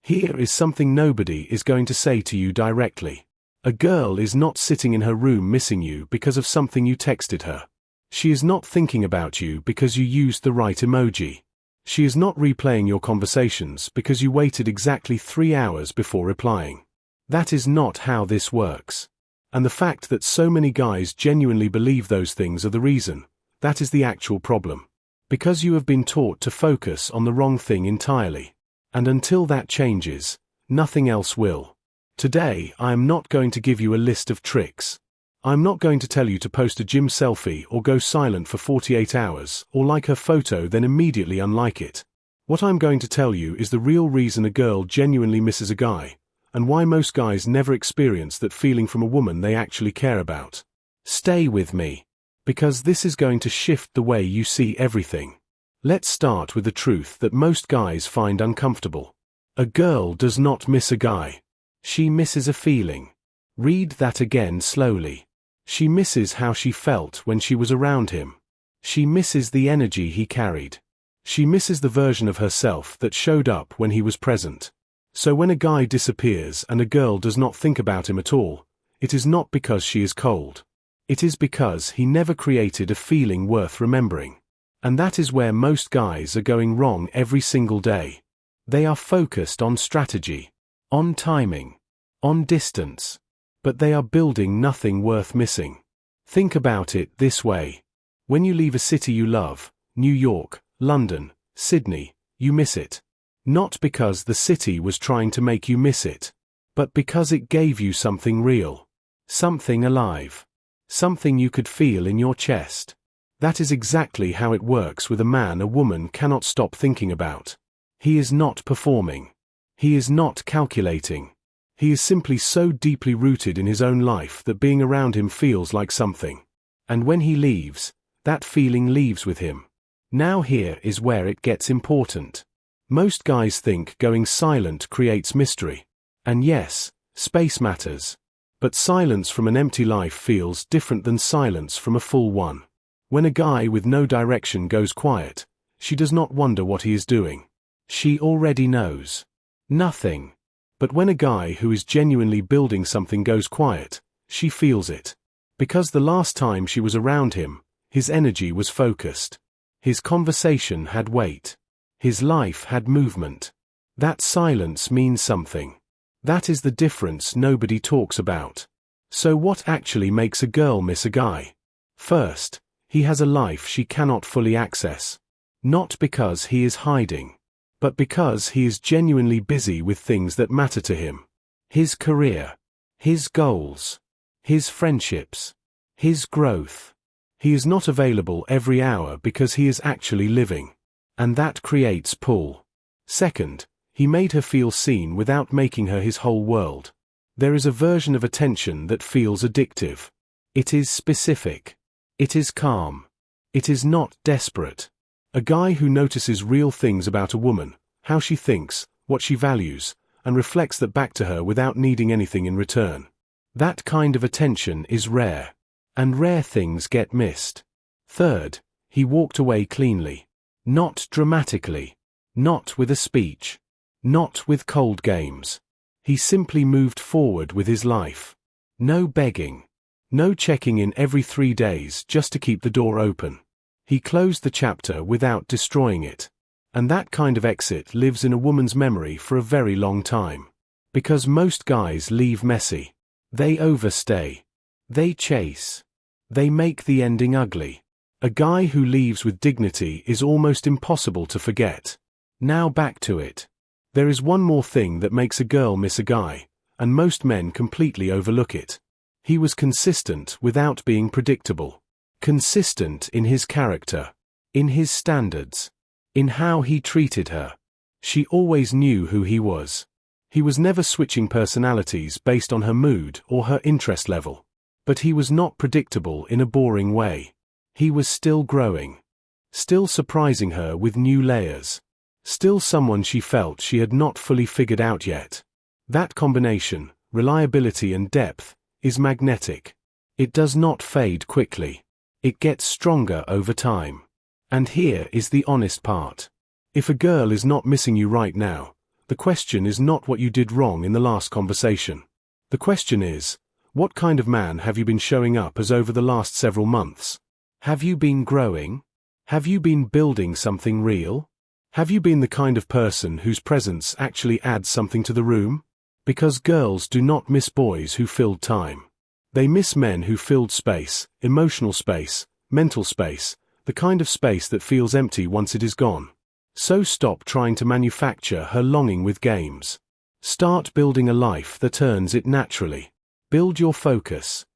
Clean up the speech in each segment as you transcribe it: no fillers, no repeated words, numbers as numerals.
Here is something nobody is going to say to you directly. A girl is not sitting in her room missing you because of something you texted her. She is not thinking about you because you used the right emoji. She is not replaying your conversations because you waited exactly 3 hours before replying. That is not how this works. And the fact that so many guys genuinely believe those things are the reason. That is the actual problem. Because you have been taught to focus on the wrong thing entirely. And until that changes, nothing else will. Today, I am not going to give you a list of tricks. I'm not going to tell you to post a gym selfie or go silent for 48 hours, or like her photo then immediately unlike it. What I'm going to tell you is the real reason a girl genuinely misses a guy, and why most guys never experience that feeling from a woman they actually care about. Stay with me, because this is going to shift the way you see everything. Let's start with the truth that most guys find uncomfortable. A girl does not miss a guy. She misses a feeling. Read that again slowly. She misses how she felt when she was around him. She misses the energy he carried. She misses the version of herself that showed up when he was present. So when a guy disappears and a girl does not think about him at all, it is not because she is cold. It is because he never created a feeling worth remembering. And that is where most guys are going wrong every single day. They are focused on strategy, on timing, on distance, but they are building nothing worth missing. Think about it this way. When you leave a city you love, New York, London, Sydney, you miss it. Not because the city was trying to make you miss it, but because it gave you something real, something alive, something you could feel in your chest. That is exactly how it works with a man a woman cannot stop thinking about. He is not performing. He is not calculating. He is simply so deeply rooted in his own life that being around him feels like something. And when he leaves, that feeling leaves with him. Now here is where it gets important. Most guys think going silent creates mystery. And yes, space matters. But silence from an empty life feels different than silence from a full one. When a guy with no direction goes quiet, she does not wonder what he is doing. She already knows. Nothing. But when a guy who is genuinely building something goes quiet, she feels it. Because the last time she was around him, his energy was focused. His conversation had weight. His life had movement. That silence means something. That is the difference nobody talks about. So what actually makes a girl miss a guy? First, he has a life she cannot fully access. Not because he is hiding, but because he is genuinely busy with things that matter to him. His career, his goals, his friendships, his growth. He is not available every hour because he is actually living. And that creates pull. Second, he made her feel seen without making her his whole world. There is a version of attention that feels addictive. It is specific. It is calm. It is not desperate. A guy who notices real things about a woman, how she thinks, what she values, and reflects that back to her without needing anything in return. That kind of attention is rare. And rare things get missed. Third, he walked away cleanly. Not dramatically. Not with a speech. Not with cold games. He simply moved forward with his life. No begging. No checking in every 3 days just to keep the door open. He closed the chapter without destroying it. And that kind of exit lives in a woman's memory for a very long time. Because most guys leave messy. They overstay. They chase. They make the ending ugly. A guy who leaves with dignity is almost impossible to forget. Now back to it. There is one more thing that makes a girl miss a guy, and most men completely overlook it. He was consistent without being predictable. Consistent in his character. In his standards. In how he treated her. She always knew who he was. He was never switching personalities based on her mood or her interest level. But he was not predictable in a boring way. He was still growing. Still surprising her with new layers. Still someone she felt she had not fully figured out yet. That combination, reliability and depth, is magnetic. It does not fade quickly. It gets stronger over time. And here is the honest part. If a girl is not missing you right now, The question is not what you did wrong in the last conversation. The question is, what kind of man have you been showing up as over the last several months? Have you been growing? Have you been building something real? Have you been the kind of person whose presence actually adds something to the room? Because girls do not miss boys who filled time. They miss men who filled space, emotional space, mental space, the kind of space that feels empty once it is gone. So stop trying to manufacture her longing with games. Start building a life that earns it naturally. Build your focus.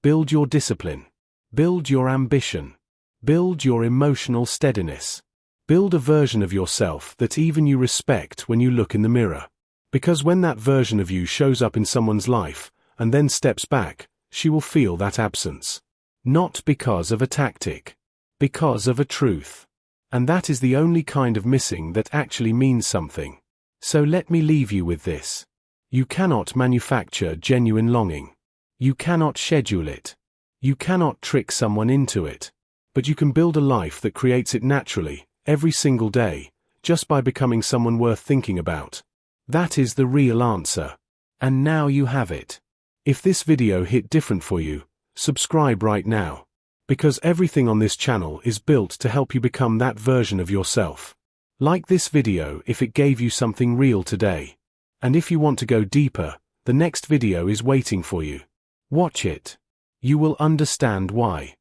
Build your discipline. Build your ambition. Build your emotional steadiness. Build a version of yourself that even you respect when you look in the mirror. Because when that version of you shows up in someone's life, and then steps back, she will feel that absence. Not because of a tactic. Because of a truth. And that is the only kind of missing that actually means something. So let me leave you with this. You cannot manufacture genuine longing. You cannot schedule it. You cannot trick someone into it. But you can build a life that creates it naturally, every single day, just by becoming someone worth thinking about. That is the real answer. And now you have it. If this video hit different for you, subscribe right now. Because everything on this channel is built to help you become that version of yourself. Like this video if it gave you something real today. And if you want to go deeper, the next video is waiting for you. Watch it. You will understand why.